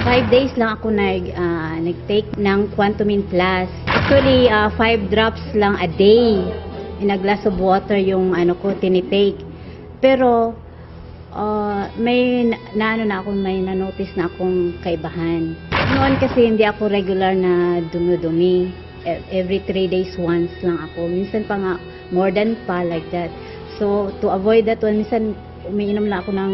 5 days lang ako nag-take ng Quantumin Plus. Actually, 5 drops lang a day in a glass of water yung tinitake. Pero may na-notice na akong kaibahan. Noon kasi hindi ako regular na dumudumi. Every 3 days once lang ako. Minsan pa nga more than pa like that. So to avoid that one, minsan umiinom lang ako ng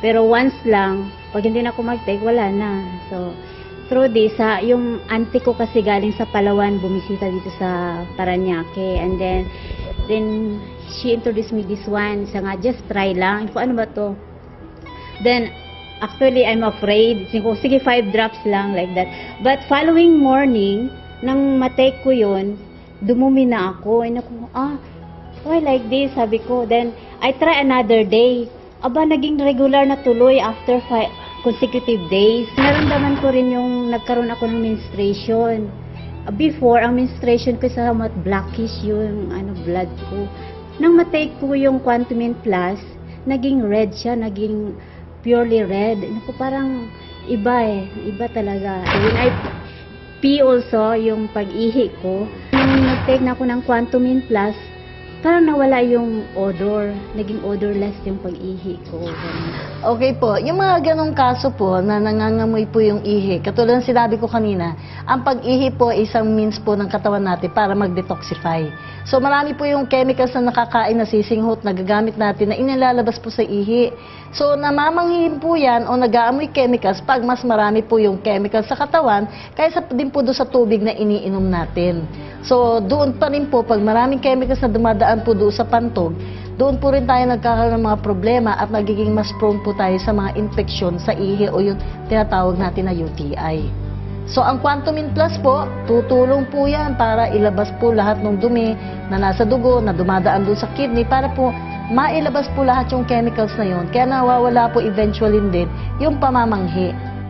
pero once lang, pag hindi na ako mag-take, wala na. So, through this, yung auntie ko kasi galing sa Palawan, bumisita dito sa Paranaque. And then she introduced me this one. Siya nga, just try lang. Ano ba to? Then, actually, I'm afraid. Sige, 5 drops lang, like that. But following morning, nang matake ko yun, dumumi na ako. And ako, why like this? Sabi ko. Then, I try another day. Aba, naging regular na tuloy after 5 consecutive days. Naramdaman ko rin yung nagkaroon ako ng menstruation. Before, ang menstruation ko somewhat blackish yung blood ko. Nang matake ko yung Quantumin Plus, naging red siya, naging purely red. Parang iba iba talaga. When I pee also, yung pag-ihi ko, nung nag-take na ako ng Quantumin Plus, parang nawala yung odor. Naging odorless yung pag-ihi ko. Okay po. Yung mga ganong kaso po na nangangamoy po yung ihi, katulad ng sinabi ko kanina, ang pag-ihi po ay isang means po ng katawan natin para mag-detoxify. So marami po yung chemicals na nakakain na sisinghot na gagamit natin na inilalabas po sa ihi. So namamanghin po yan o nag-aamoy chemicals pag mas marami po yung chemicals sa katawan kaysa din po doon sa tubig na iniinom natin. So doon pa rin po, pag maraming chemicals na dumadaan po doon sa pantog, doon po rin tayo nagkakaroon ng mga problema at nagiging mas prone po tayo sa mga infection sa ihi o yung tinatawag natin na UTI. So ang Quantumin Plus po, tutulong po yan para ilabas po lahat ng dumi na nasa dugo, na dumadaan doon sa kidney para po mailabas po lahat yung chemicals na yun. Kaya nawawala po eventually din yung pamamanghi.